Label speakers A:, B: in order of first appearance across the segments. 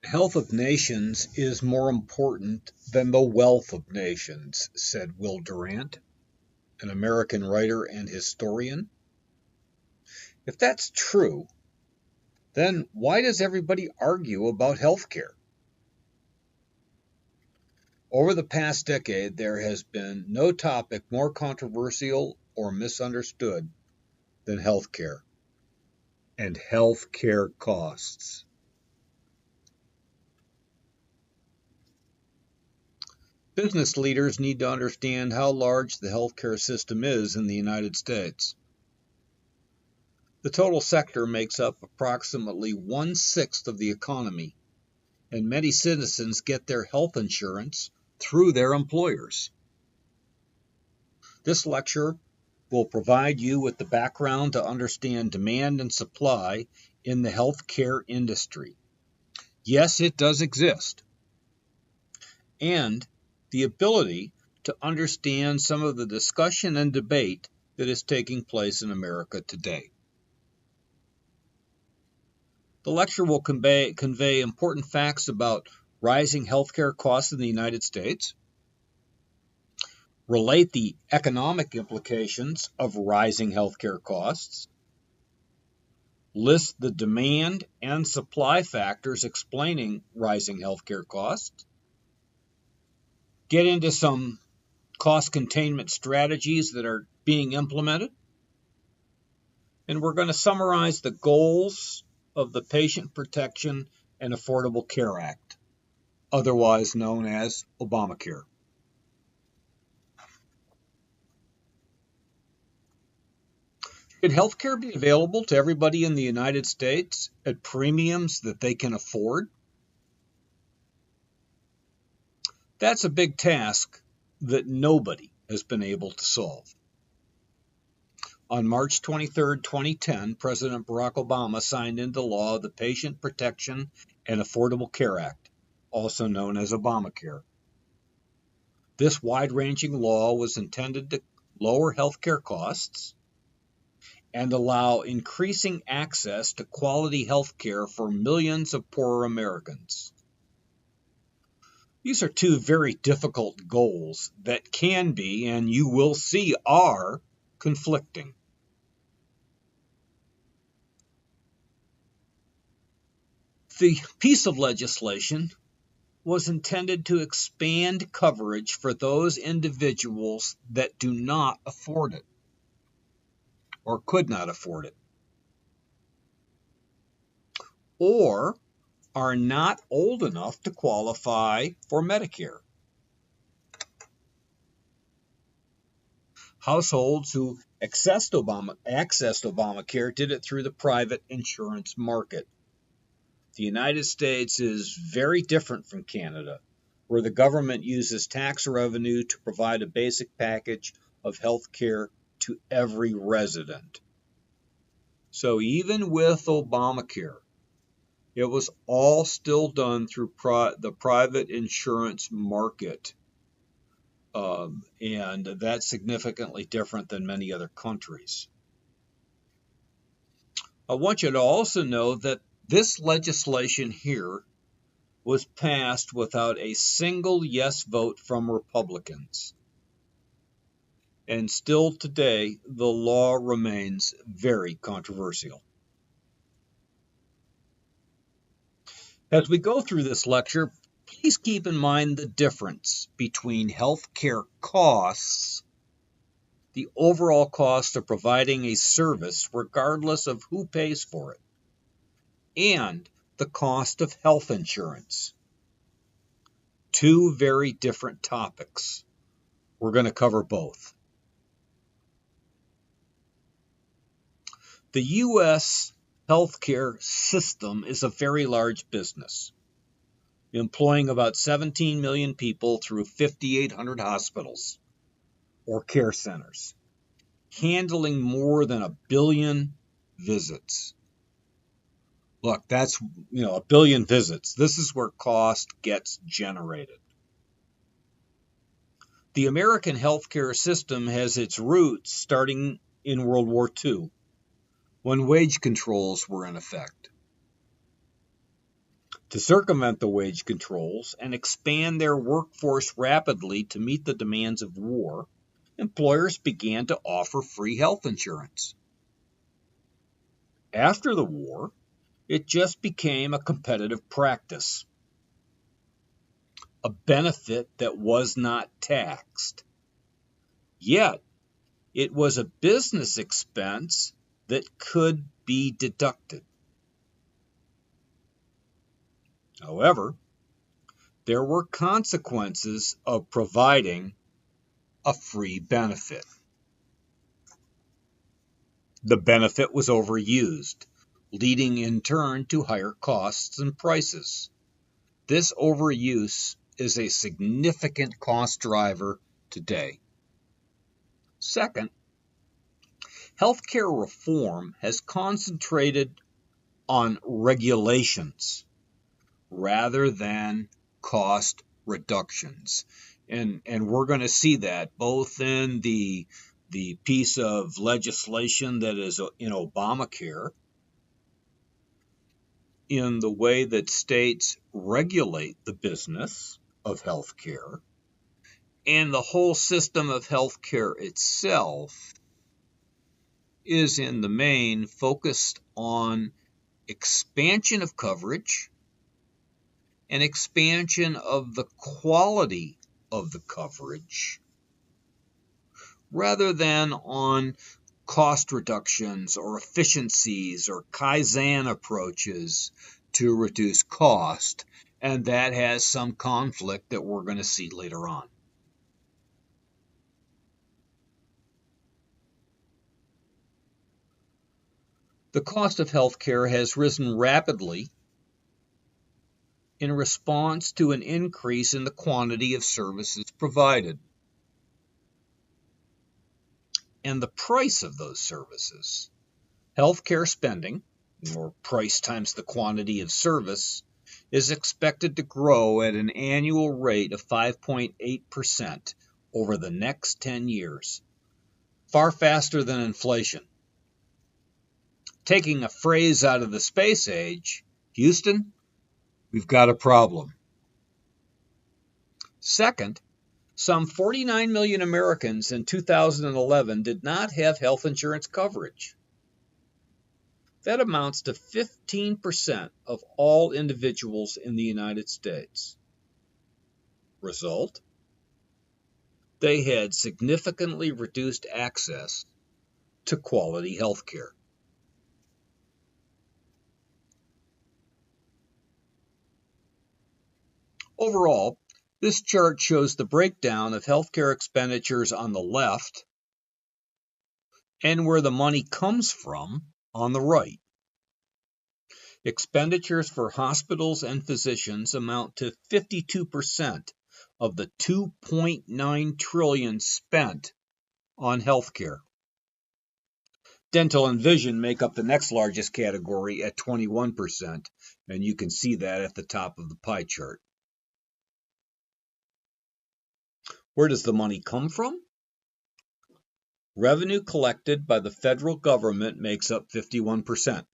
A: Health of nations is more important than the wealth of nations, said Will Durant, an American writer and historian. If that's true, then why does everybody argue about healthcare? Over the past decade, there has been no topic more controversial or misunderstood than healthcare and healthcare costs. Business leaders need to understand how large the healthcare system is in the United States. The total sector makes up approximately 1/6 of the economy, and many citizens get their health insurance through their employers. This lecture will provide you with the background to understand demand and supply in the healthcare industry. Yes, it does exist, and the ability to understand some of the discussion and debate that is taking place in America today. The lecture will convey important facts about rising healthcare costs in the United States, relate the economic implications of rising healthcare costs, list the demand and supply factors explaining rising healthcare costs, get into some cost containment strategies that are being implemented, and we're going to summarize the goals of the Patient Protection and Affordable Care Act, otherwise known as Obamacare. Should health care be available to everybody in the United States at premiums that they can afford? That's a big task that nobody has been able to solve. On March 23, 2010, President Barack Obama signed into law the Patient Protection and Affordable Care Act, also known as Obamacare. This wide-ranging law was intended to lower healthcare costs and allow increasing access to quality health care for millions of poorer Americans. These are two very difficult goals that can be, and you will see are, conflicting. The piece of legislation was intended to expand coverage for those individuals that do not afford it or could not afford it, or are not old enough to qualify for Medicare. Households who accessed Obamacare did it through the private insurance market. The United States is very different from Canada, where the government uses tax revenue to provide a basic package of health care to every resident. So even with Obamacare, it was all still done through the private insurance market, and that's significantly different than many other countries. I want you to also know that this legislation here was passed without a single yes vote from Republicans. And still today, the law remains very controversial. As we go through this lecture, please keep in mind the difference between healthcare costs, the overall cost of providing a service regardless of who pays for it, and the cost of health insurance. Two very different topics. We're going to cover both. The U.S. healthcare system is a very large business, employing about 17 million people through 5,800 hospitals or care centers, handling more than 1 billion visits. Look, that's, 1 billion visits. This is where cost gets generated. The American healthcare system has its roots starting in World War II, when wage controls were in effect. To circumvent the wage controls and expand their workforce rapidly to meet the demands of war, employers began to offer free health insurance. After the war, it just became a competitive practice, a benefit that was not taxed. Yet, it was a business expense that could be deducted. However, there were consequences of providing a free benefit. The benefit was overused, leading in turn to higher costs and prices. This overuse is a significant cost driver today. Second, healthcare reform has concentrated on regulations rather than cost reductions. And we're going to see that both in the piece of legislation that is in Obamacare, in the way that states regulate the business of healthcare, and the whole system of healthcare itself is in the main focused on expansion of coverage and expansion of the quality of the coverage rather than on cost reductions or efficiencies or Kaizen approaches to reduce cost. And that has some conflict that we're going to see later on. The cost of healthcare has risen rapidly in response to an increase in the quantity of services provided and the price of those services. Healthcare spending, or price times the quantity of service, is expected to grow at an annual rate of 5.8% over the next 10 years, far faster than inflation. Taking a phrase out of the space age, Houston, we've got a problem. Second, some 49 million Americans in 2011 did not have health insurance coverage. That amounts to 15% of all individuals in the United States. Result? They had significantly reduced access to quality health care. Overall, this chart shows the breakdown of healthcare expenditures on the left and where the money comes from on the right. Expenditures for hospitals and physicians amount to 52% of the $2.9 trillion spent on healthcare. Dental and vision make up the next largest category at 21%, and you can see that at the top of the pie chart. Where does the money come from? Revenue collected by the federal government makes up 51%.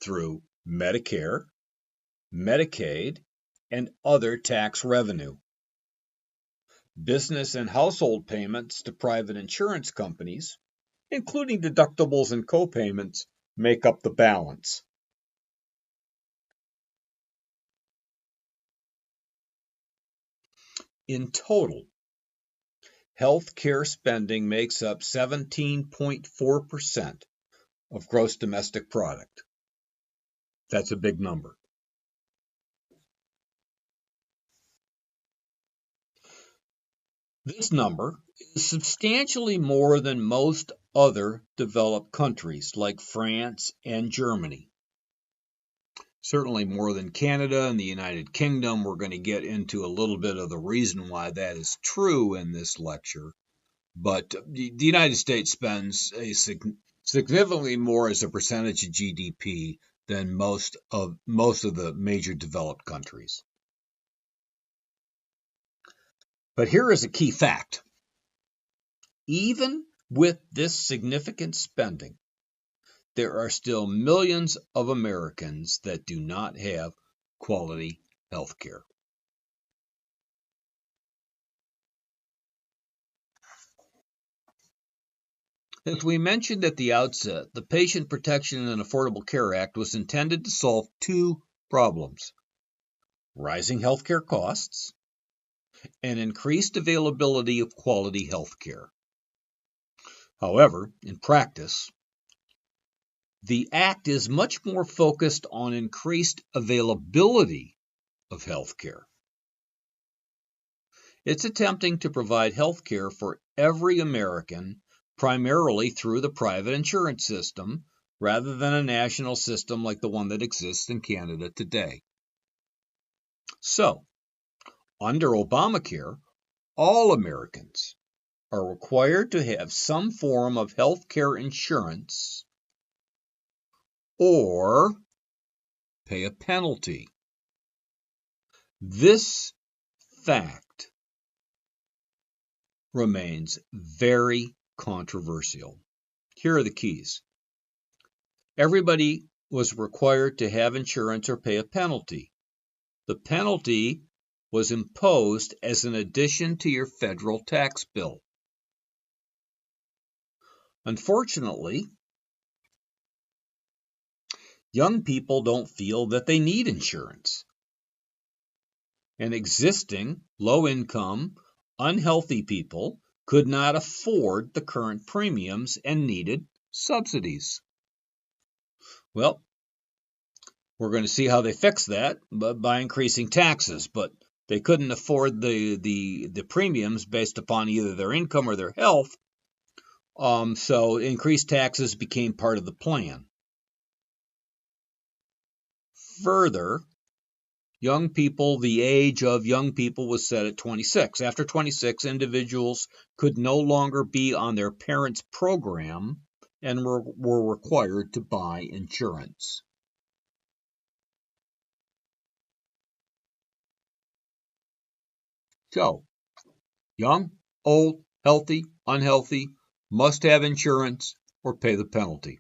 A: Through Medicare, Medicaid, and other tax revenue. Business and household payments to private insurance companies, including deductibles and co-payments, make up the balance. In total, health care spending makes up 17.4% of gross domestic product. That's a big number. This number is substantially more than most other developed countries like France and Germany. Certainly more than Canada and the United Kingdom. We're going to get into a little bit of the reason why that is true in this lecture. But the United States spends significantly more as a percentage of GDP than most of the major developed countries. But here is a key fact. Even with this significant spending, there are still millions of Americans that do not have quality health care. As we mentioned at the outset, the Patient Protection and Affordable Care Act was intended to solve two problems: rising healthcare costs and increased availability of quality health care. However, in practice, the Act is much more focused on increased availability of health care. It's attempting to provide health care for every American primarily through the private insurance system rather than a national system like the one that exists in Canada today. So, under Obamacare, all Americans are required to have some form of health care insurance or pay a penalty. This fact remains very controversial. Here are the keys. Everybody was required to have insurance or pay a penalty. The penalty was imposed as an addition to your federal tax bill. Unfortunately, young people don't feel that they need insurance. And existing, low-income, unhealthy people could not afford the current premiums and needed subsidies. Well, we're going to see how they fix that by increasing taxes, but they couldn't afford the premiums based upon either their income or their health, so increased taxes became part of the plan. Further, the age of young people was set at 26. After 26, individuals could no longer be on their parents' program and were required to buy insurance. So, young, old, healthy, unhealthy, must have insurance or pay the penalty.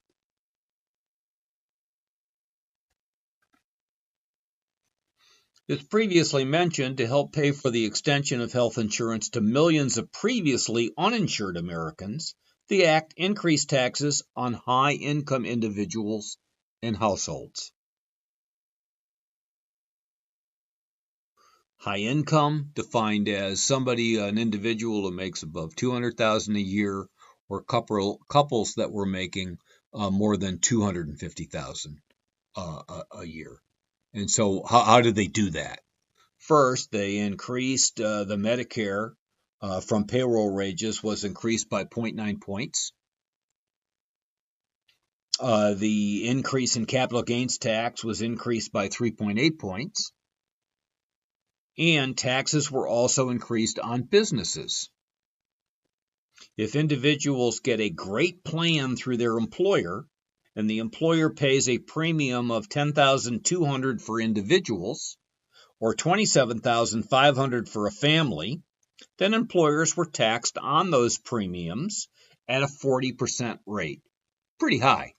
A: As previously mentioned, to help pay for the extension of health insurance to millions of previously uninsured Americans, the Act increased taxes on high-income individuals and households. High income, defined as an individual who makes above $200,000 a year, or couples that were making more than $250,000 a year. And so how did they do that? First, they increased the Medicare from payroll wages was increased by 0.9 points. The increase in capital gains tax was increased by 3.8 points. And taxes were also increased on businesses. If individuals get a great plan through their employer, and the employer pays a premium of $10,200 for individuals, or $27,500 for a family, then employers were taxed on those premiums at a 40% rate. Pretty high.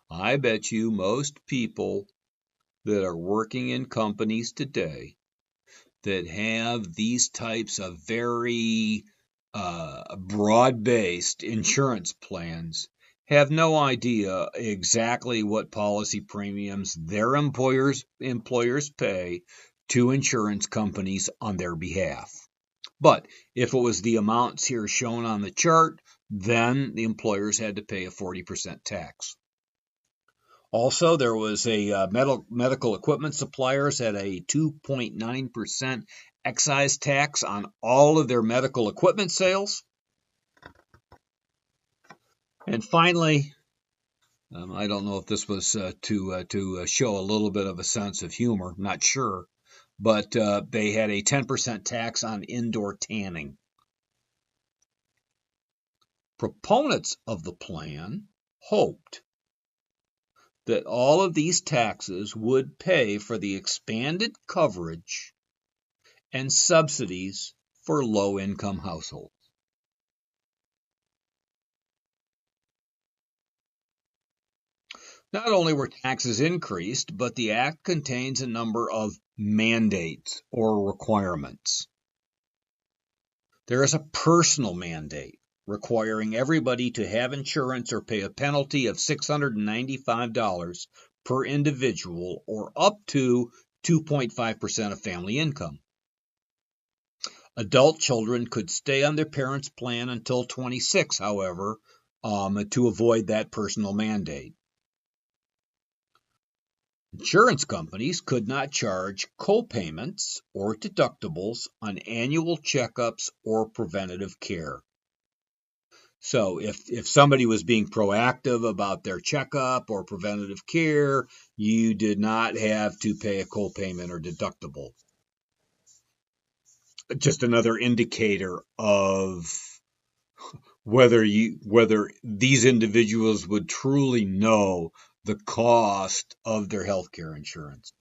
A: I bet you most people that are working in companies today that have these types of very broad-based insurance plans have no idea exactly what policy premiums their employers pay to insurance companies on their behalf. But if it was the amounts here shown on the chart, then the employers had to pay a 40% tax. Also, there was a medical equipment suppliers had a 2.9% excise tax on all of their medical equipment sales. And finally, I don't know if this was to show a little bit of a sense of humor, not sure, but they had a 10% tax on indoor tanning. Proponents of the plan hoped that all of these taxes would pay for the expanded coverage and subsidies for low-income households. Not only were taxes increased, but the Act contains a number of mandates or requirements. There is a personal mandate requiring everybody to have insurance or pay a penalty of $695 per individual or up to 2.5% of family income. Adult children could stay on their parents' plan until 26, however, to avoid that personal mandate. Insurance companies could not charge co-payments or deductibles on annual checkups or preventative care. So if somebody was being proactive about their checkup or preventative care, you did not have to pay a co-payment or deductible. Just another indicator of whether these individuals would truly know the cost of their health care insurance.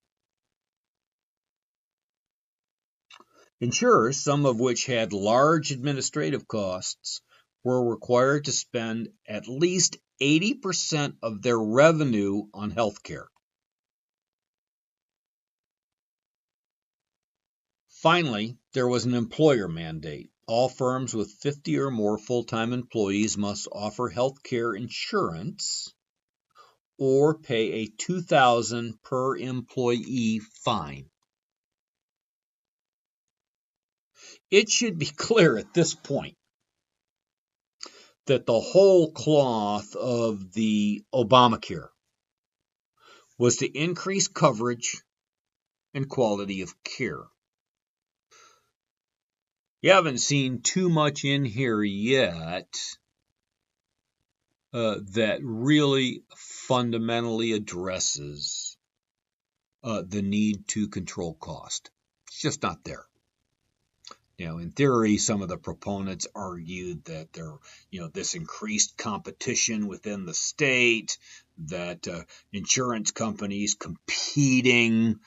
A: Insurers, some of which had large administrative costs, were required to spend at least 80% of their revenue on health care. Finally, there was an employer mandate. All firms with 50 or more full-time employees must offer health care insurance or pay a $2,000 per employee fine. It should be clear at this point that the whole cloth of the Obamacare was to increase coverage and quality of care. You haven't seen too much in here yet that really fundamentally addresses the need to control cost. It's just not there. In theory, some of the proponents argued that this increased competition within the state, that insurance companies competing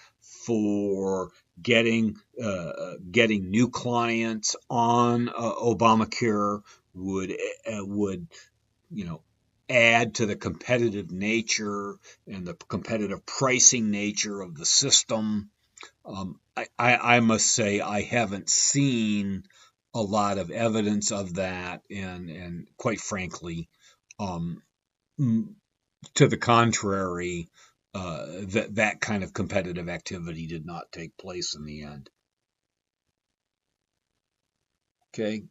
A: for getting new clients on Obamacare would add to the competitive nature and the competitive pricing nature of the system. I must say I haven't seen a lot of evidence of that, and quite frankly, to the contrary, that kind of competitive activity did not take place in the end. Okay.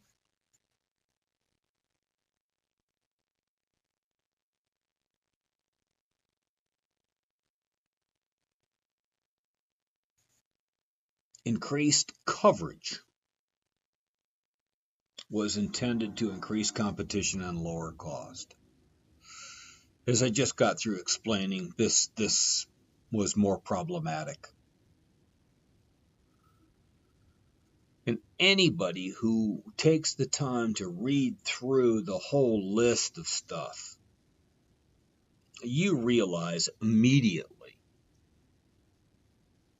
A: Increased coverage was intended to increase competition and lower cost. As I just got through explaining, this was more problematic. And anybody who takes the time to read through the whole list of stuff, you realize immediately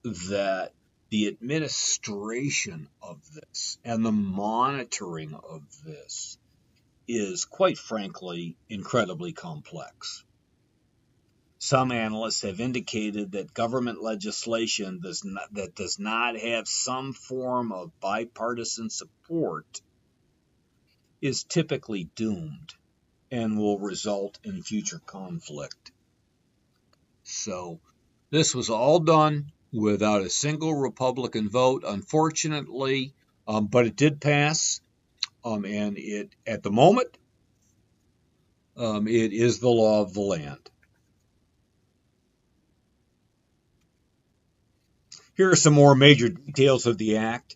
A: that the administration of this and the monitoring of this is, quite frankly, incredibly complex. Some analysts have indicated that government legislation that does not have some form of bipartisan support is typically doomed and will result in future conflict. So this was all done without a single Republican vote, unfortunately, but it did pass, and it, at the moment, it is the law of the land. Here are some more major details of the act.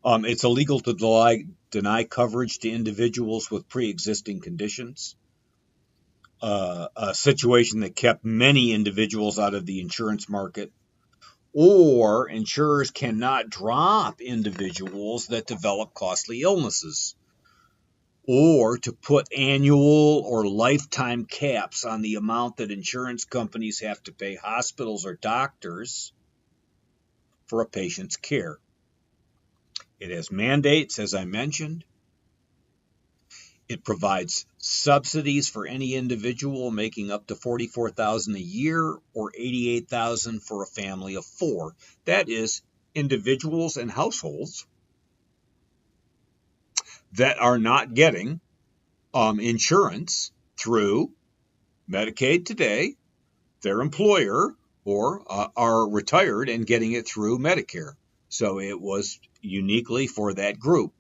A: It's illegal to deny coverage to individuals with pre-existing conditions, a situation that kept many individuals out of the insurance market. Or insurers cannot drop individuals that develop costly illnesses, or to put annual or lifetime caps on the amount that insurance companies have to pay hospitals or doctors for a patient's care. It has mandates, as I mentioned. It provides subsidies for any individual making up to $44,000 a year or $88,000 for a family of 4. That is, individuals and households that are not getting insurance through Medicaid today, their employer, or are retired and getting it through Medicare. So it was uniquely for that group.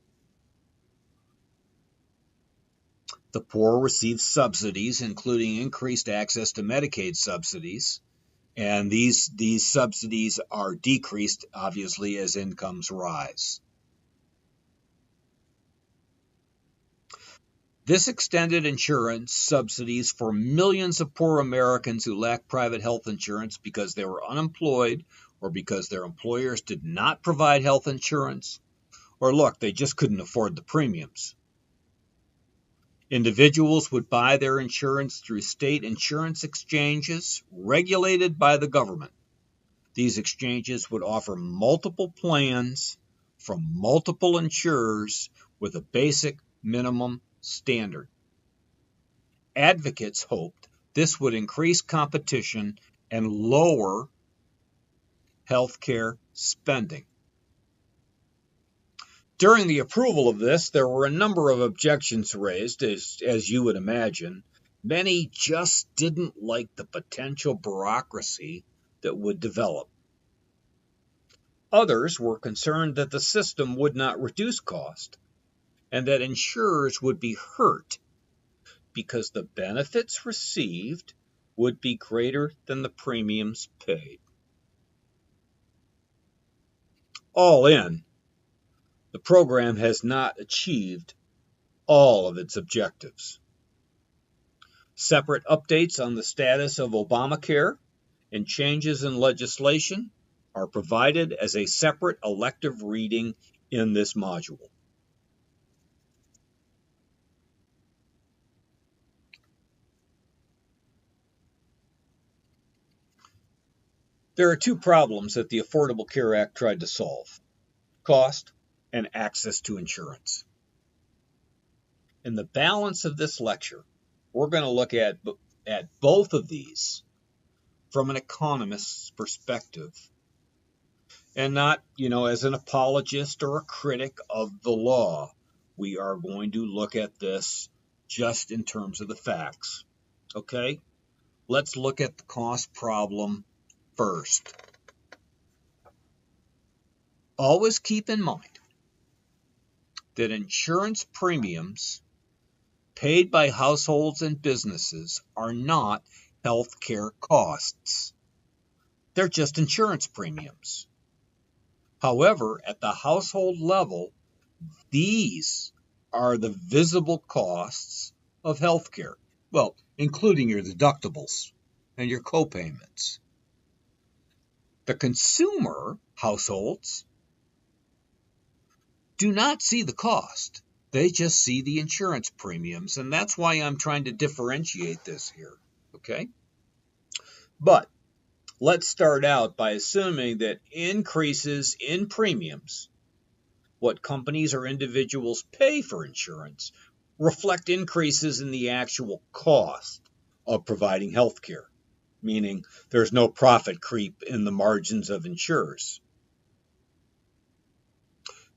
A: The poor receive subsidies, including increased access to Medicaid subsidies, and these subsidies are decreased, obviously, as incomes rise. This extended insurance subsidies for millions of poor Americans who lack private health insurance because they were unemployed or because their employers did not provide health insurance, or look, they just couldn't afford the premiums. Individuals would buy their insurance through state insurance exchanges regulated by the government. These exchanges would offer multiple plans from multiple insurers with a basic minimum standard. Advocates hoped this would increase competition and lower healthcare spending. During the approval of this, there were a number of objections raised, as you would imagine. Many just didn't like the potential bureaucracy that would develop. Others were concerned that the system would not reduce cost and that insurers would be hurt because the benefits received would be greater than the premiums paid. All in, the program has not achieved all of its objectives. Separate updates on the status of Obamacare and changes in legislation are provided as a separate elective reading in this module. There are two problems that the Affordable Care Act tried to solve: cost and access to insurance. In the balance of this lecture, we're going to look at both of these from an economist's perspective, and not, as an apologist or a critic of the law. We are going to look at this just in terms of the facts. Okay? Let's look at the cost problem first. Always keep in mind that insurance premiums paid by households and businesses are not health care costs. They're just insurance premiums. However, at the household level, these are the visible costs of health care. Well, including your deductibles and your copayments. The consumer households do not see the cost. They just see the insurance premiums, and that's why I'm trying to differentiate this here, okay? But let's start out by assuming that increases in premiums, what companies or individuals pay for insurance, reflect increases in the actual cost of providing health care, meaning there's no profit creep in the margins of insurers.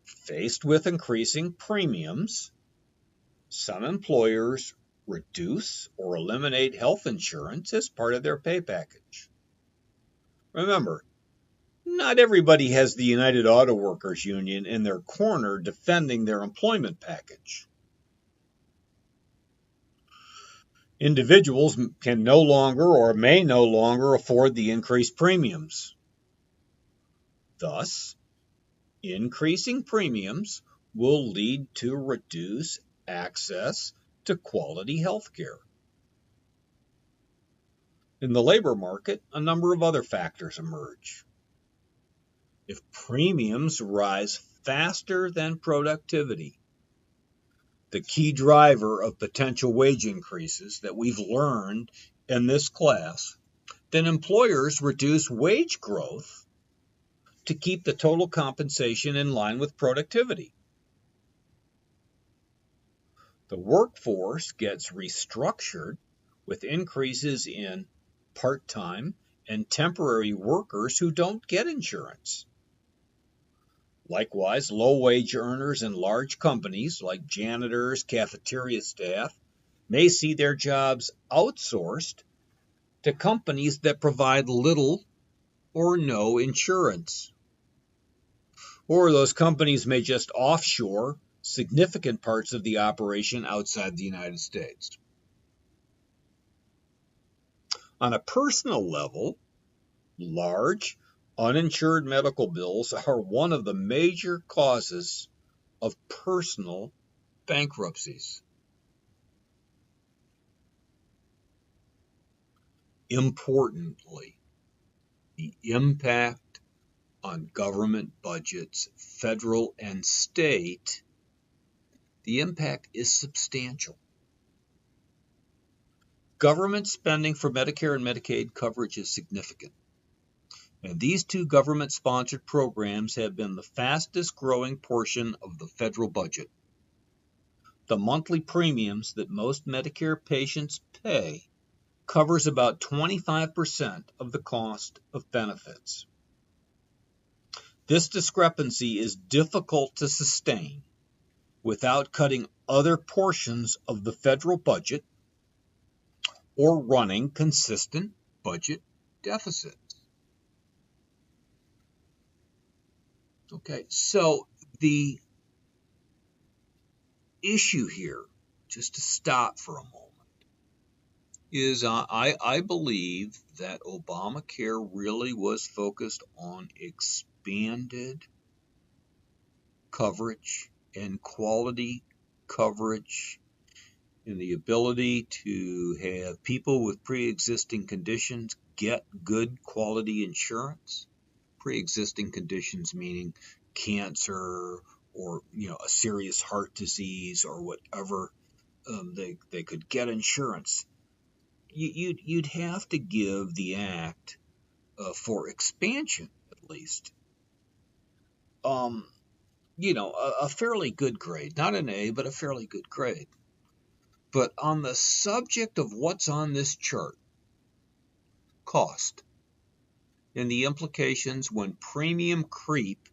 A: Faced with increasing premiums, some employers reduce or eliminate health insurance as part of their pay package. Remember, not everybody has the United Auto Workers Union in their corner defending their employment package. Individuals can no longer or may no longer afford the increased premiums. Thus, increasing premiums will lead to reduced access to quality health care. In the labor market, a number of other factors emerge. If premiums rise faster than productivity, the key driver of potential wage increases that we've learned in this class, then employers reduce wage growth to keep the total compensation in line with productivity. The workforce gets restructured with increases in part-time and temporary workers who don't get insurance. Likewise, low-wage earners in large companies like janitors, cafeteria staff may see their jobs outsourced to companies that provide little or no insurance. Or those companies may just offshore significant parts of the operation outside the United States. On a personal level, large, uninsured medical bills are one of the major causes of personal bankruptcies. Importantly, the impact on government budgets, federal and state, the impact is substantial. Government spending for Medicare and Medicaid coverage is significant. And these two government-sponsored programs have been the fastest growing portion of the federal budget. The monthly premiums that most Medicare patients pay covers about 25% of the cost of benefits. This discrepancy is difficult to sustain without cutting other portions of the federal budget or running consistent budget deficits. Okay, so the issue here, just to stop for a moment, is I believe that Obamacare really was focused on expanded coverage and quality coverage and the ability to have people with pre-existing conditions get good quality insurance. Pre-existing conditions meaning cancer or a serious heart disease or whatever, they could get insurance. You'd have to give the act for expansion at least a fairly good grade, not an A, but a fairly good grade. But on the subject of what's on this chart, cost, and the implications when premium creep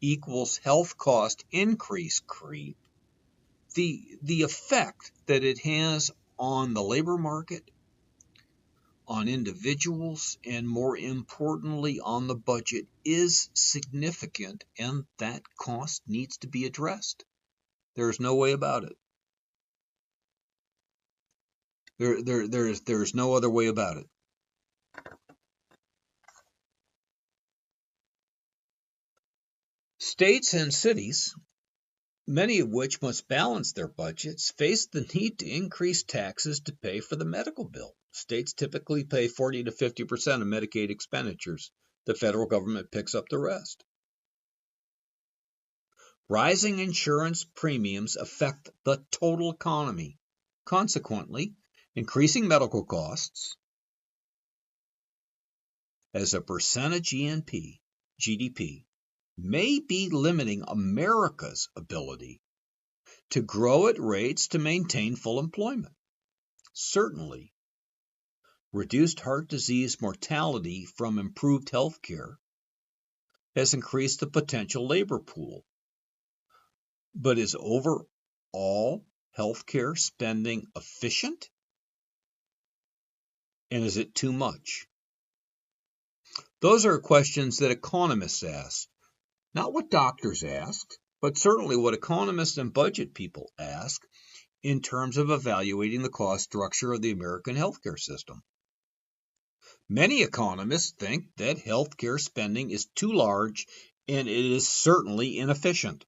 A: equals health cost increase creep, the effect that it has on the labor market, on individuals, and more importantly on the budget is significant, and that cost needs to be addressed. There's no way about it. There's no other way about it. States and cities, many of which must balance their budgets, face the need to increase taxes to pay for the medical bill. States typically pay 40 to 50% of Medicaid expenditures. The federal government picks up the rest. Rising insurance premiums affect the total economy. Consequently, increasing medical costs as a percent of GDP may be limiting America's ability to grow at rates to maintain full employment. Certainly, reduced heart disease mortality from improved health care has increased the potential labor pool. But is overall health care spending efficient? And is it too much? Those are questions that economists ask. Not what doctors ask, but certainly what economists and budget people ask in terms of evaluating the cost structure of the American healthcare system. Many economists think that healthcare spending is too large and it is certainly inefficient.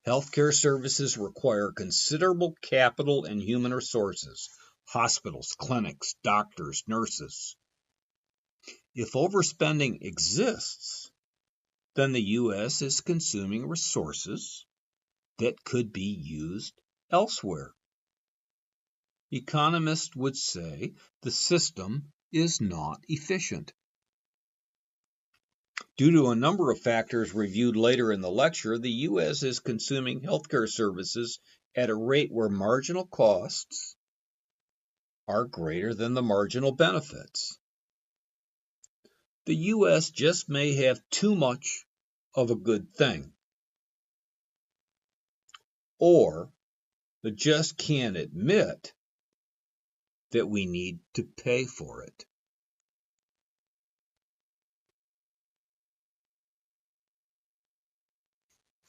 A: Healthcare services require considerable capital and human resources, hospitals, clinics, doctors, nurses. If overspending exists, then the U.S. is consuming resources that could be used elsewhere. Economists would say the system is not efficient. Due to a number of factors reviewed later in the lecture, the U.S. is consuming healthcare services at a rate where marginal costs are greater than the marginal benefits. The U.S. just may have too much of a good thing, or it just can't admit that we need to pay for it.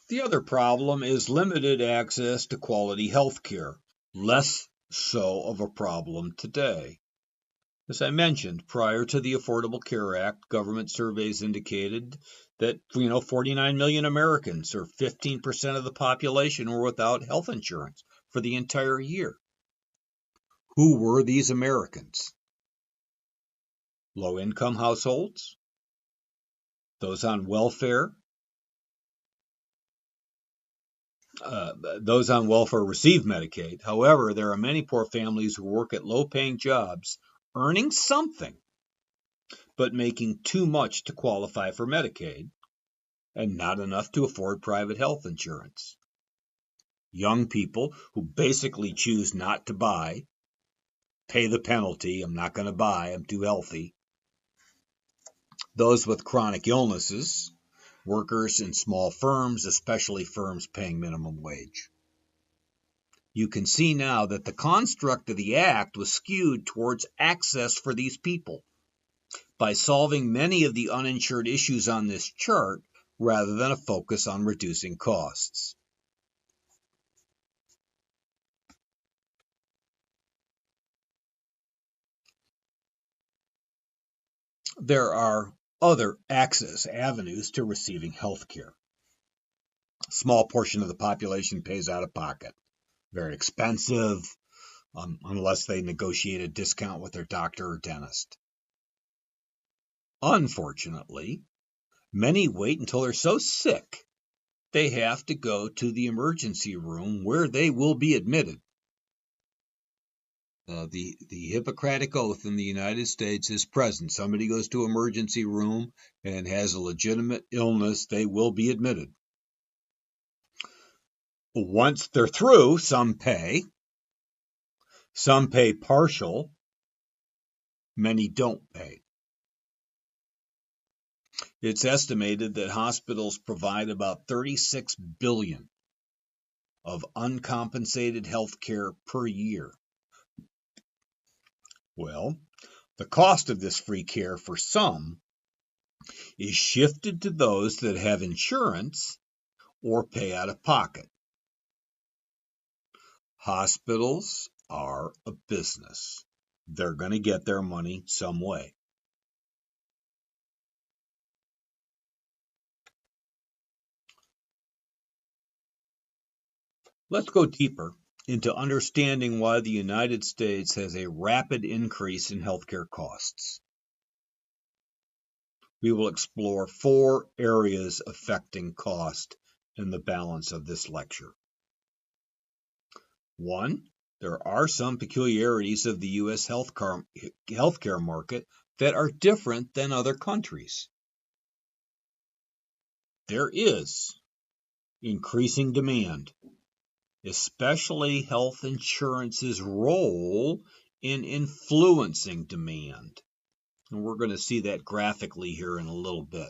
A: The other problem is limited access to quality health care, less so of a problem today. As I mentioned, prior to the Affordable Care Act, government surveys indicated that 49 million Americans, or 15% of the population, were without health insurance for the entire year. Who were these Americans? Low-income households? Those on welfare? Those on welfare receive Medicaid. However, there are many poor families who work at low-paying jobs, earning something, but making too much to qualify for Medicaid, and not enough to afford private health insurance. Young people who basically choose not to buy, pay the penalty, I'm not going to buy, I'm too healthy. Those with chronic illnesses, workers in small firms, especially firms paying minimum wage. You can see now that the construct of the Act was skewed towards access for these people by solving many of the uninsured issues on this chart rather than a focus on reducing costs. There are other access avenues to receiving health care. A small portion of the population pays out of pocket. Very expensive, unless they negotiate a discount with their doctor or dentist. Unfortunately, many wait until they're so sick they have to go to the emergency room where they will be admitted. The Hippocratic Oath in the United States is present. Somebody goes to an emergency room and has a legitimate illness, they will be admitted. Once they're through, some pay partial, many don't pay. It's estimated that hospitals provide about $36 billion of uncompensated health care per year. Well, the cost of this free care for some is shifted to those that have insurance or pay out of pocket. Hospitals are a business. They're going to get their money some way. Let's go deeper into understanding why the United States has a rapid increase in healthcare costs. We will explore 4 areas affecting cost in the balance of this lecture. 1, there are some peculiarities of the U.S. healthcare market that are different than other countries. There is increasing demand, especially health insurance's role in influencing demand. And we're going to see that graphically here in a little bit.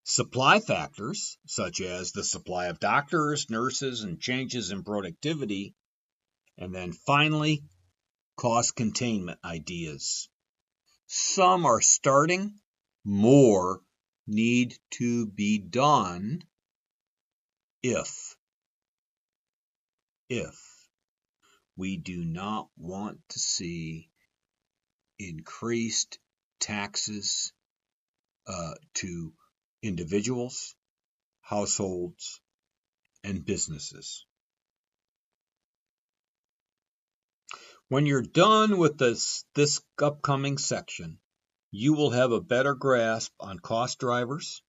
A: Supply factors, such as the supply of doctors, nurses, and changes in productivity. And then finally, cost containment ideas. Some are starting, more need to be done if we do not want to see increased taxes to individuals, households, and businesses. When you're done with this upcoming section, you will have a better grasp on cost drivers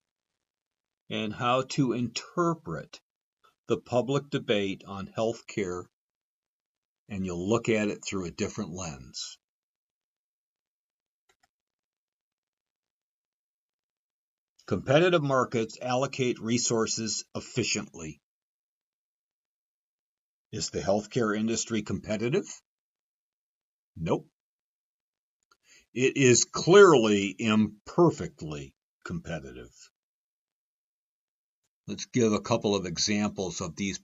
A: and how to interpret the public debate on health care, and you'll look at it through a different lens. Competitive markets allocate resources efficiently. Is the healthcare industry competitive? Nope. It is clearly imperfectly competitive. Let's give a couple of examples of these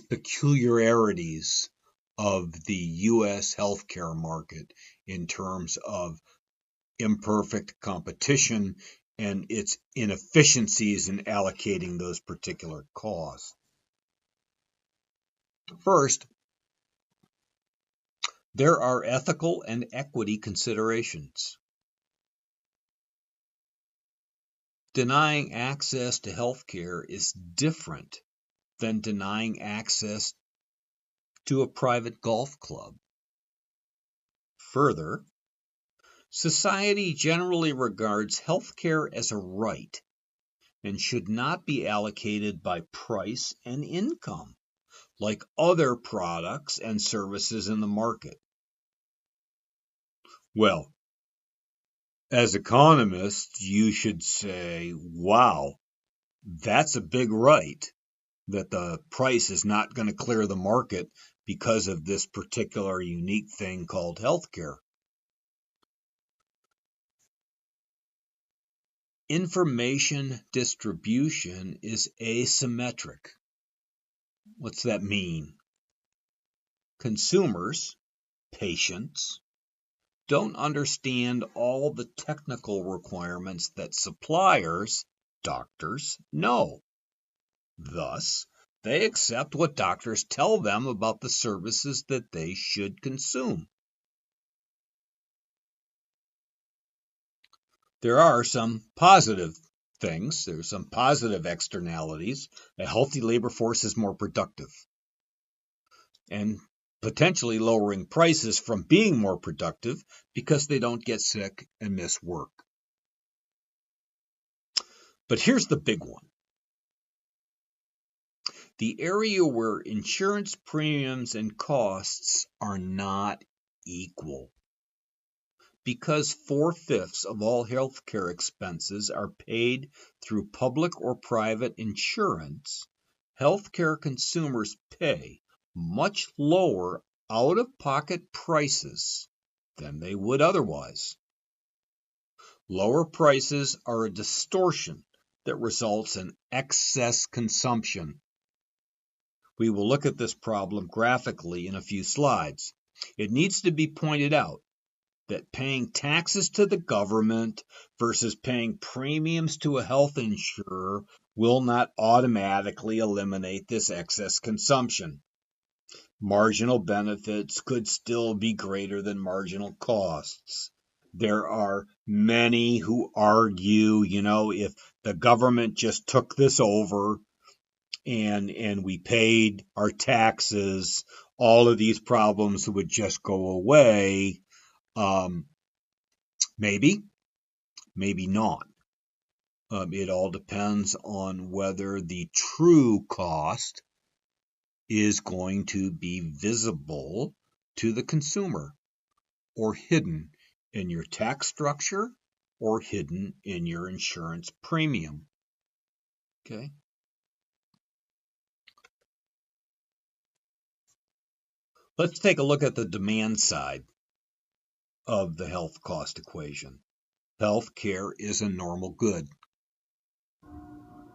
A: peculiarities of the U.S. healthcare market in terms of imperfect competition and its inefficiencies in allocating those particular costs. First, there are ethical and equity considerations. Denying access to healthcare is different than denying access to a private golf club. Further, society generally regards healthcare as a right and should not be allocated by price and income, like other products and services in the market. Well, as economists, you should say, wow, that's a big right, that the price is not going to clear the market because of this particular unique thing called healthcare. Information distribution is asymmetric. What's that mean? Consumers, patients, don't understand all the technical requirements that suppliers, doctors, know. Thus, they accept what doctors tell them about the services that they should consume. There are some positive things. There's some positive externalities. A healthy labor force is more productive, and potentially lowering prices from being more productive because they don't get sick and miss work. But here's the big one. The area where insurance premiums and costs are not equal. Because 4/5 of all healthcare expenses are paid through public or private insurance, healthcare consumers pay much lower out-of-pocket prices than they would otherwise. Lower prices are a distortion that results in excess consumption. We will look at this problem graphically in a few slides. It needs to be pointed out that paying taxes to the government versus paying premiums to a health insurer will not automatically eliminate this excess consumption. Marginal benefits could still be greater than marginal costs. There are many who argue, if the government just took this over and we paid our taxes, all of these problems would just go away. Maybe not. It all depends on whether the true cost is going to be visible to the consumer or hidden in your tax structure or hidden in your insurance premium. Okay. Let's take a look at the demand side of the health cost equation. Health care is a normal good.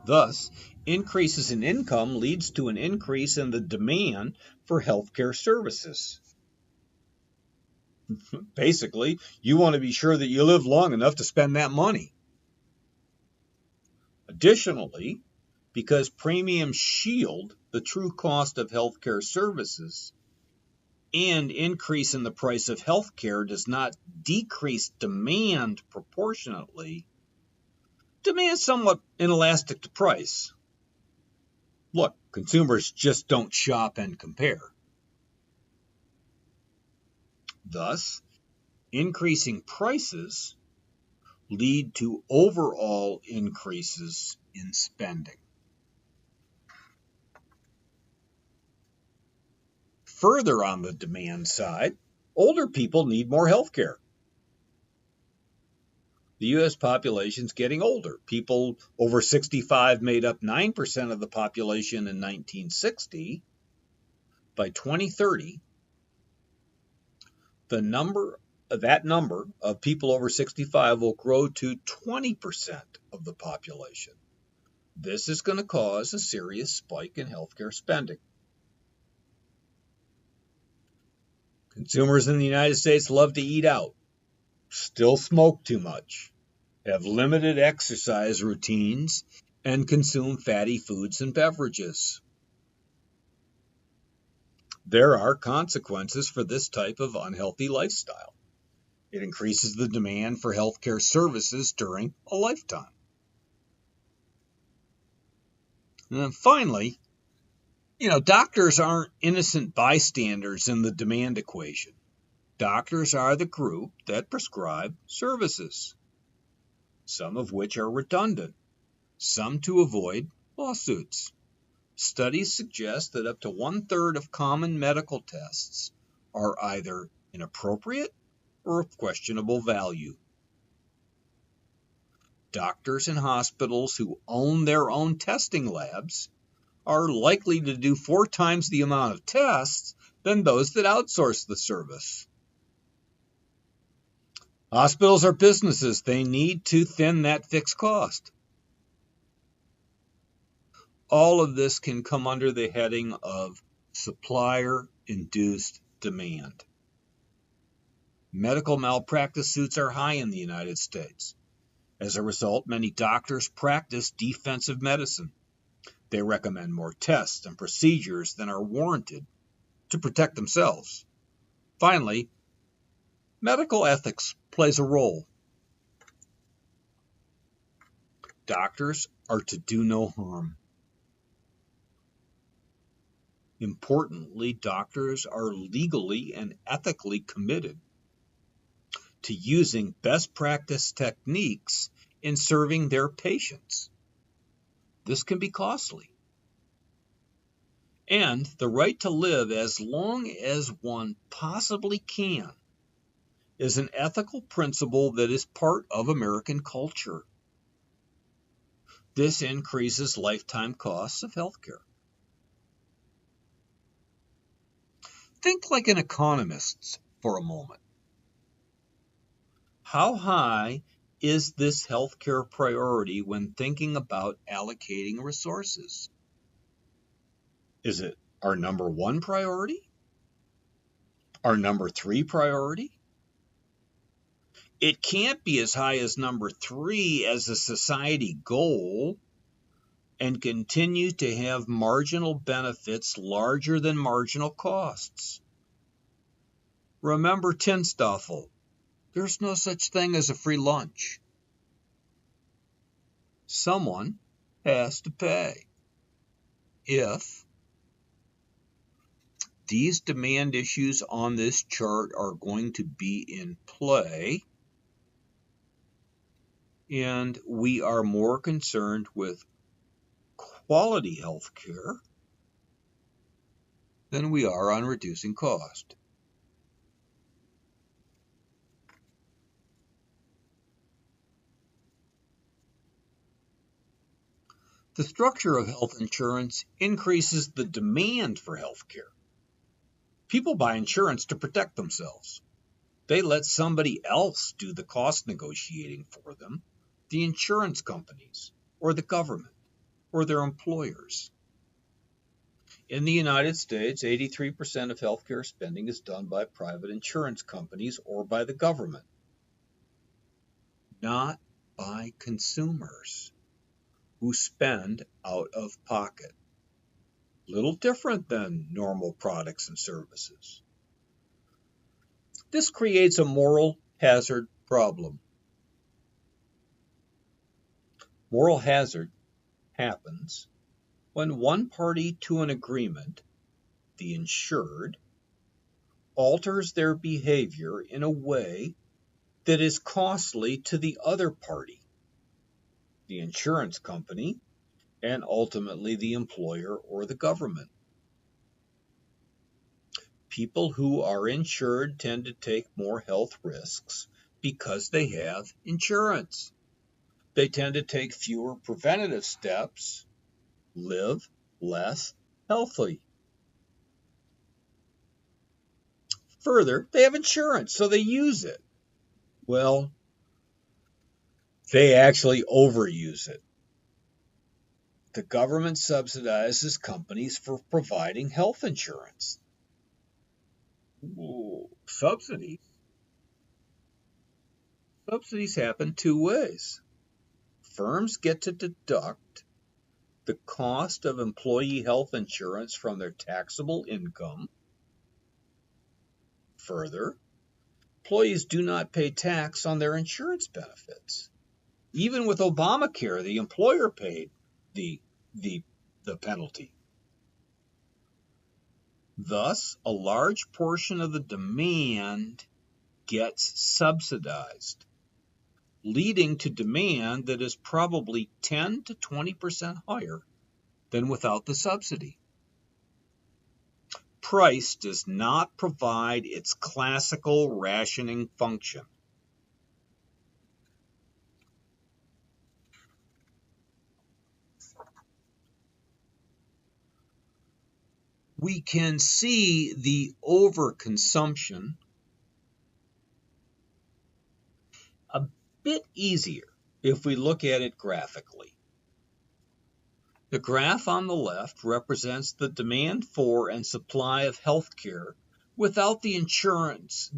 A: Thus, increases in income leads to an increase in the demand for healthcare services. Basically, you want to be sure that you live long enough to spend that money. Additionally, because premiums shield the true cost of healthcare services, and increase in the price of healthcare does not decrease demand proportionately, demand is somewhat inelastic to price. Look, consumers just don't shop and compare. Thus, increasing prices lead to overall increases in spending. Further on the demand side, older people need more health care. The U.S. population is getting older. People over 65 made up 9% of the population in 1960. By 2030, that number of people over 65 will grow to 20% of the population. This is going to cause a serious spike in healthcare spending. Consumers in the United States love to eat out, still smoke too much, have limited exercise routines, and consume fatty foods and beverages. There are consequences for this type of unhealthy lifestyle. It increases the demand for healthcare services during a lifetime. And then finally, doctors aren't innocent bystanders in the demand equation. Doctors are the group that prescribe services, some of which are redundant, some to avoid lawsuits. Studies suggest that up to 1/3 of common medical tests are either inappropriate or of questionable value. Doctors and hospitals who own their own testing labs are likely to do 4 times the amount of tests than those that outsource the service. Hospitals are businesses. They need to thin that fixed cost. All of this can come under the heading of supplier-induced demand. Medical malpractice suits are high in the United States. As a result, many doctors practice defensive medicine. They recommend more tests and procedures than are warranted to protect themselves. Finally, medical ethics plays a role. Doctors are to do no harm. Importantly, doctors are legally and ethically committed to using best practice techniques in serving their patients. This can be costly. And the right to live as long as one possibly can is an ethical principle that is part of American culture. This increases lifetime costs of healthcare. Think like an economist for a moment. How high is this healthcare priority when thinking about allocating resources? Is it our number 1 priority? Our number 3 priority? It can't be as high as number 3 as a society goal and continue to have marginal benefits larger than marginal costs. Remember Tinstoffel. There's no such thing as a free lunch. Someone has to pay. If these demand issues on this chart are going to be in play, and we are more concerned with quality health care than we are on reducing cost. The structure of health insurance increases the demand for health care. People buy insurance to protect themselves. They let somebody else do the cost negotiating for them, the insurance companies, or the government, or their employers. In the United States, 83% of healthcare spending is done by private insurance companies or by the government, not by consumers who spend out of pocket. Little different than normal products and services. This creates a moral hazard problem. Moral hazard happens when one party to an agreement, the insured, alters their behavior in a way that is costly to the other party, the insurance company, and ultimately the employer or the government. People who are insured tend to take more health risks because they have insurance. They tend to take fewer preventative steps, live less healthy. Further, they have insurance, so they use it. Well, they actually overuse it. The government subsidizes companies for providing health insurance. Ooh, subsidies? Subsidies happen two ways. Firms get to deduct the cost of employee health insurance from their taxable income. Further, employees do not pay tax on their insurance benefits. Even with Obamacare, the employer paid the penalty. Thus, a large portion of the demand gets subsidized, leading to demand that is probably 10 to 20% higher than without the subsidy. Price does not provide its classical rationing function. We can see the overconsumption a bit easier if we look at it graphically. The graph on the left represents the demand for and supply of healthcare without the influence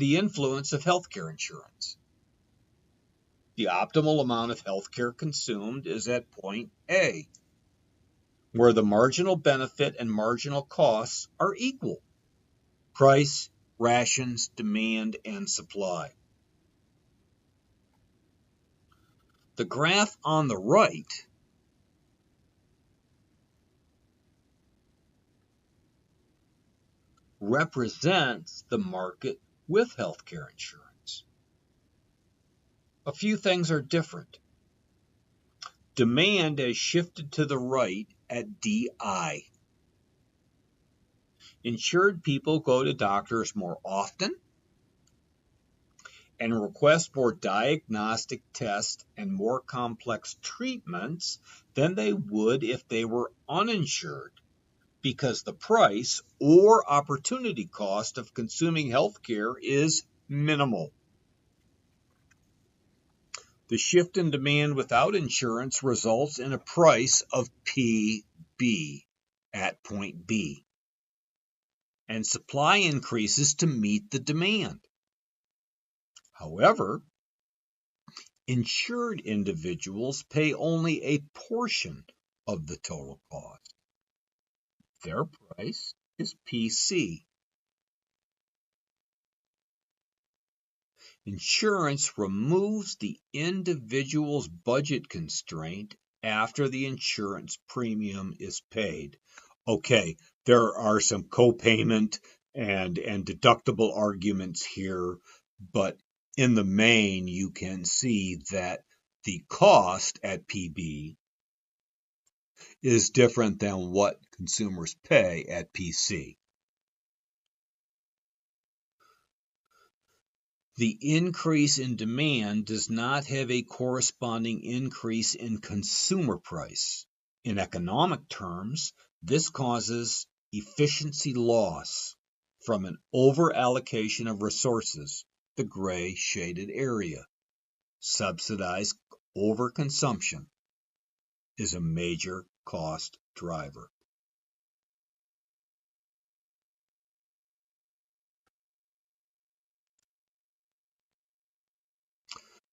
A: of healthcare insurance. The optimal amount of healthcare consumed is at point A, where the marginal benefit and marginal costs are equal. Price, rations, demand, and supply. The graph on the right represents the market with healthcare insurance. A few things are different. Demand has shifted to the right at DI. Insured people go to doctors more often and request more diagnostic tests and more complex treatments than they would if they were uninsured, because the price or opportunity cost of consuming healthcare is minimal. The shift in demand without insurance results in a price of PB at point B, and supply increases to meet the demand. However, insured individuals pay only a portion of the total cost. Their price is PC. Insurance removes the individual's budget constraint after the insurance premium is paid. Okay, there are some co-payment and deductible arguments here, but in the main, you can see that the cost at PB is different than what consumers pay at PC. The increase in demand does not have a corresponding increase in consumer price. In economic terms, this causes efficiency loss from an over-allocation of resources, the gray shaded area. Subsidized overconsumption is a major cost driver.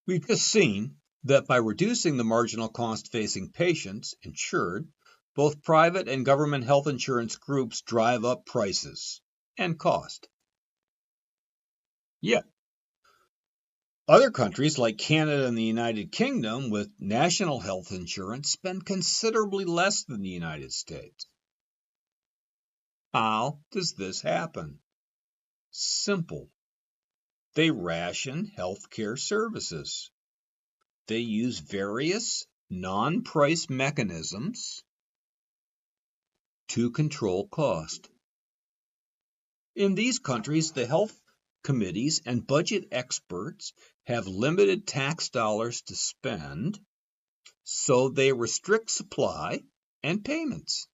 A: We've just seen that by reducing the marginal cost facing patients, insured, both private and government health insurance groups drive up prices and cost. Yet, other countries like Canada and the United Kingdom with national health insurance spend considerably less than the United States. How does this happen? Simple. They ration healthcare services. They use various non-price mechanisms to control cost. In these countries, the health committees and budget experts have limited tax dollars to spend, so they restrict supply and payments.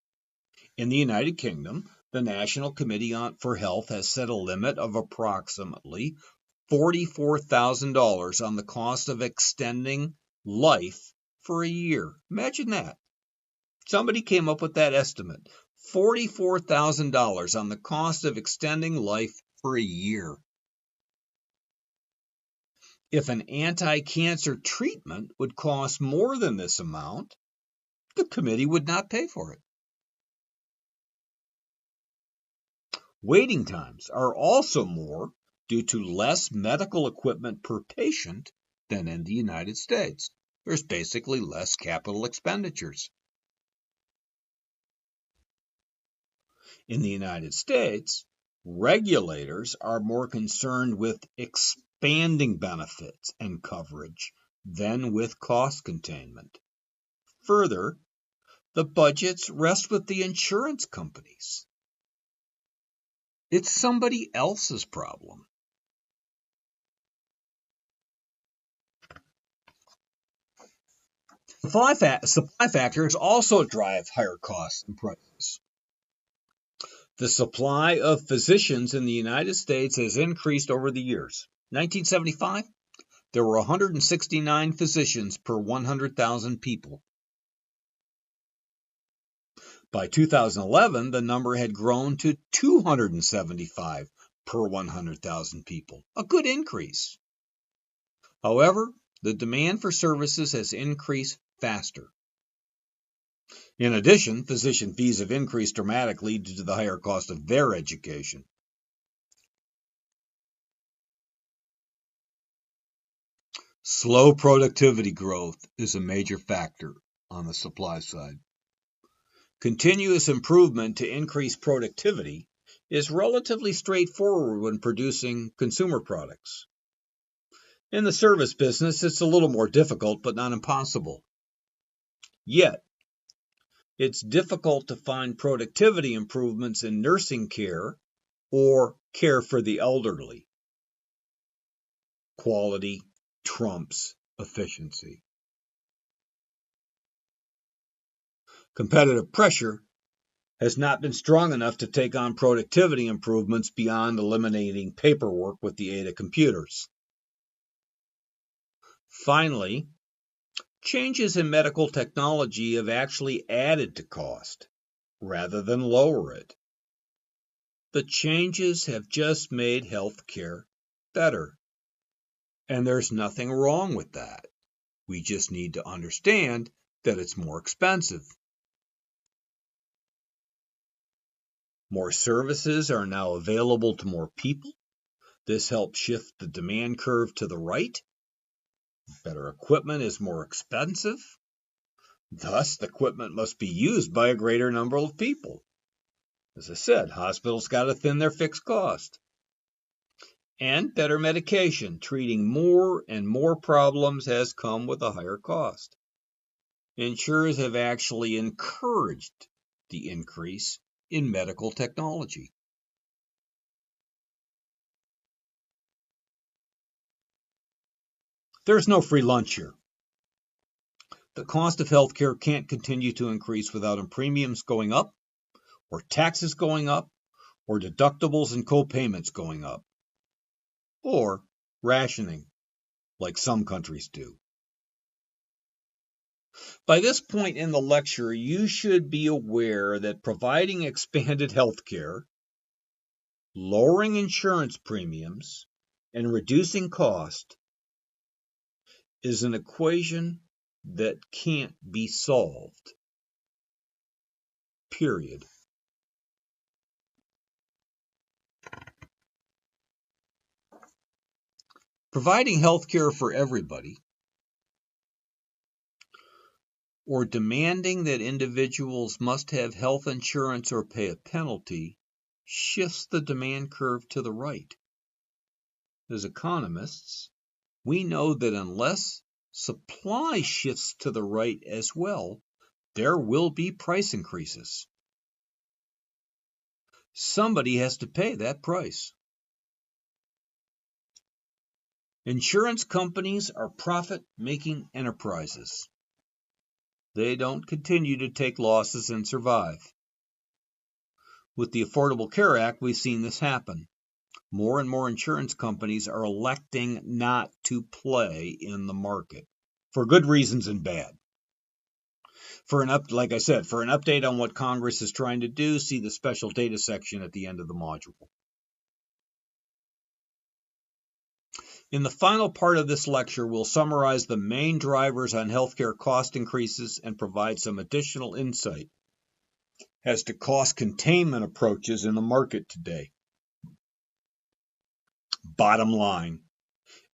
A: In the United Kingdom, The National Committee for Health has set a limit of approximately $44,000 on the cost of extending life for a year. Imagine that. Somebody came up with that estimate. $44,000 on the cost of extending life for a year. If an anti-cancer treatment would cost more than this amount, the committee would not pay for it. Waiting times are also more due to less medical equipment per patient than in the United States. There's basically less capital expenditures. In the United States, regulators are more concerned with expanding benefits and coverage than with cost containment. Further, the budgets rest with the insurance companies. It's somebody else's problem. Supply factors also drive higher costs and prices. The supply of physicians in the United States has increased over the years. 1975, there were 169 physicians per 100,000 people. By 2011, the number had grown to 275 per 100,000 people, a good increase. However, the demand for services has increased faster. In addition, physician fees have increased dramatically due to the higher cost of their education. Slow productivity growth is a major factor on the supply side. Continuous improvement to increase productivity is relatively straightforward when producing consumer products. In the service business, it's a little more difficult, but not impossible. Yet, it's difficult to find productivity improvements in nursing care or care for the elderly. Quality trumps efficiency. Competitive pressure has not been strong enough to take on productivity improvements beyond eliminating paperwork with the aid of computers. Finally, changes in medical technology have actually added to cost rather than lower it. The changes have just made healthcare better. And there's nothing wrong with that. We just need to understand that it's more expensive. More services are now available to more people. This helps shift the demand curve to the right. Better equipment is more expensive. Thus, the equipment must be used by a greater number of people. As I said, hospitals got to thin their fixed cost. And better medication, treating more and more problems, has come with a higher cost. Insurers have actually encouraged the increase in medical technology. There's no free lunch here. The cost of healthcare can't continue to increase without premiums going up, or taxes going up, or deductibles and co-payments going up, or rationing, like some countries do. By this point in the lecture, you should be aware that providing expanded healthcare, lowering insurance premiums, and reducing cost is an equation that can't be solved. Period. Providing health care for everybody, or demanding that individuals must have health insurance or pay a penalty, shifts the demand curve to the right. As economists, we know that unless supply shifts to the right as well, there will be price increases. Somebody has to pay that price. Insurance companies are profit-making enterprises. They don't continue to take losses and survive. With the Affordable Care Act, we've seen this happen. More and more insurance companies are electing not to play in the market for good reasons and bad. Like I said, for an update on what Congress is trying to do, see the special data section at the end of the module. In the final part of this lecture, we'll summarize the main drivers on healthcare cost increases and provide some additional insight as to cost containment approaches in the market today. Bottom line,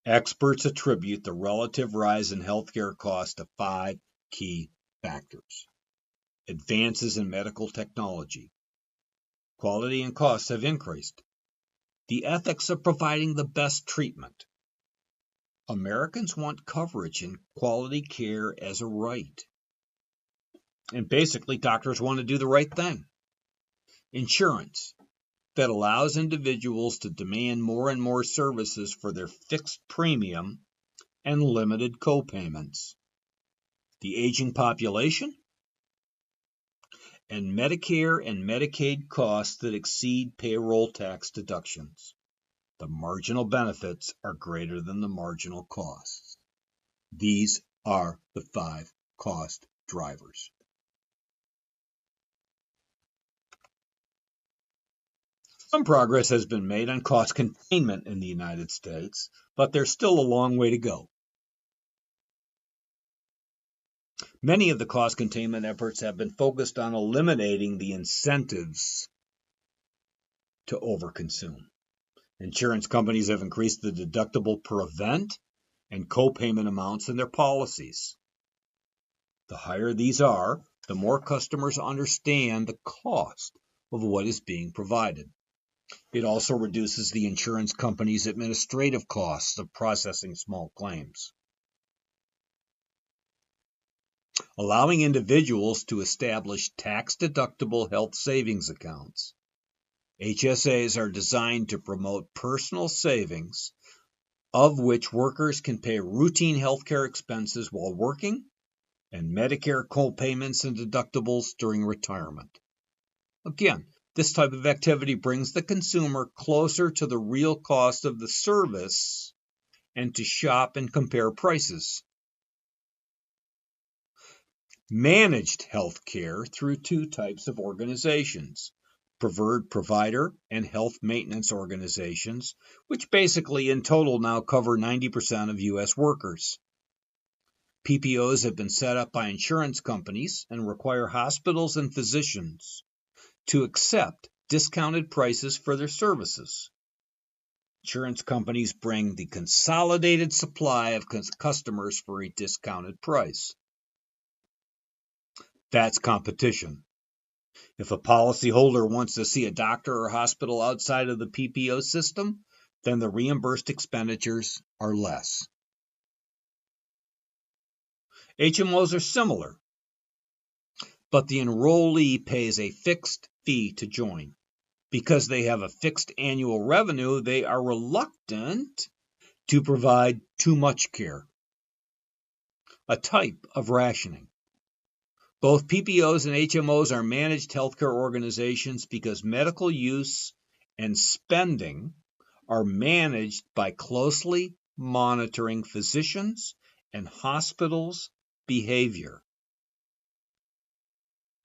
A: experts attribute the relative rise in healthcare costs to 5 key factors. Advances in medical technology. Quality and costs have increased. The ethics of providing the best treatment. Americans want coverage and quality care as a right. And basically, doctors want to do the right thing. Insurance that allows individuals to demand more and more services for their fixed premium and limited co-payments. The aging population and Medicare and Medicaid costs that exceed payroll tax deductions. The marginal benefits are greater than the marginal costs. These are the 5 cost drivers. Some progress has been made on cost containment in the United States, but there's still a long way to go. Many of the cost containment efforts have been focused on eliminating the incentives to overconsume. Insurance companies have increased the deductible per event and co-payment amounts in their policies. The higher these are, the more customers understand the cost of what is being provided. It also reduces the insurance company's administrative costs of processing small claims. Allowing individuals to establish tax-deductible health savings accounts. HSAs are designed to promote personal savings, of which workers can pay routine healthcare expenses while working, and Medicare co-payments and deductibles during retirement. Again, this type of activity brings the consumer closer to the real cost of the service and to shop and compare prices. Managed health care through 2 types of organizations, preferred provider and health maintenance organizations, which basically in total now cover 90% of U.S. workers. PPOs have been set up by insurance companies and require hospitals and physicians to accept discounted prices for their services. Insurance companies bring the consolidated supply of customers for a discounted price. That's competition. If a policyholder wants to see a doctor or hospital outside of the PPO system, then the reimbursed expenditures are less. HMOs are similar, but the enrollee pays a fixed fee to join. Because they have a fixed annual revenue, they are reluctant to provide too much care, a type of rationing. Both PPOs and HMOs are managed healthcare organizations because medical use and spending are managed by closely monitoring physicians and hospitals' behavior.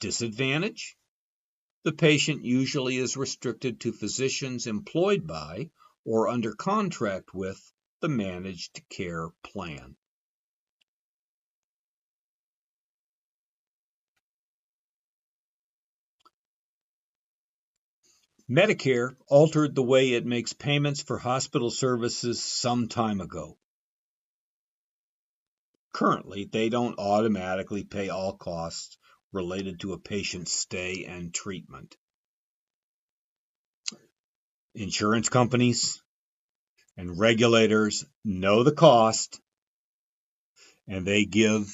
A: Disadvantage? The patient usually is restricted to physicians employed by or under contract with the managed care plan. Medicare altered the way it makes payments for hospital services some time ago. Currently, they don't automatically pay all costs related to a patient's stay and treatment. Insurance companies and regulators know the cost, and they give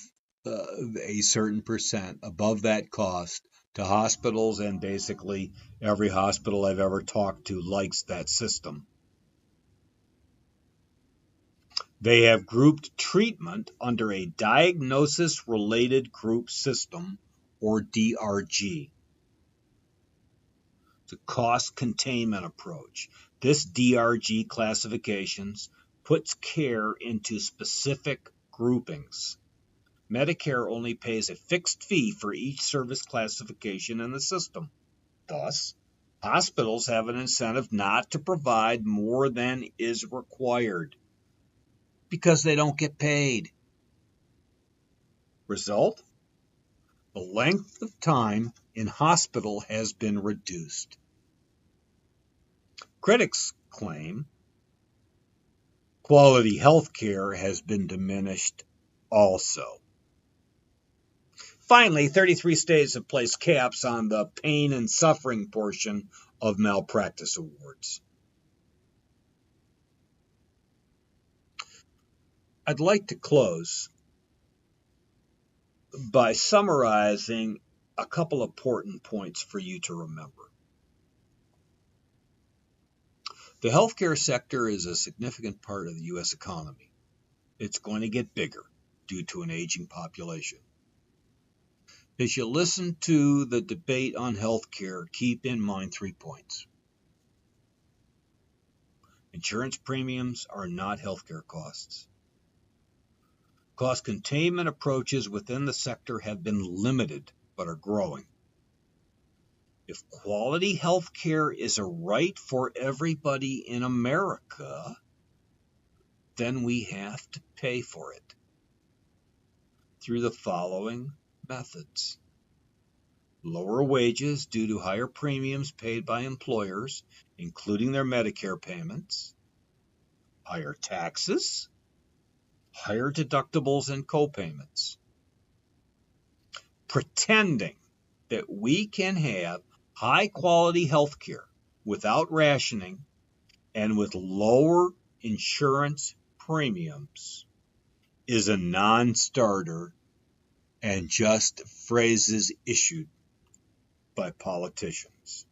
A: a certain percent above that cost to hospitals, and basically every hospital I've ever talked to likes that system. They have grouped treatment under a diagnosis-related group system, or DRG. the cost containment approach. This DRG classifications puts care into specific groupings. Medicare only pays a fixed fee for each service classification in the system. Thus, hospitals have an incentive not to provide more than is required because they don't get paid. Result? The length of time in hospital has been reduced. Critics claim quality health care has been diminished also. Finally, 33 states have placed caps on the pain and suffering portion of malpractice awards. I'd like to close by summarizing a couple of important points for you to remember. The healthcare sector is a significant part of the U.S. economy. It's going to get bigger due to an aging population. As you listen to the debate on healthcare, keep in mind 3 points. Insurance premiums are not healthcare costs. Cost containment approaches within the sector have been limited but are growing. If quality health care is a right for everybody in America, then we have to pay for it through the following methods. Lower wages due to higher premiums paid by employers, including their Medicare payments. Higher taxes. Higher deductibles and copayments. Pretending that we can have high-quality health care without rationing and with lower insurance premiums is a non-starter and just phrases issued by politicians.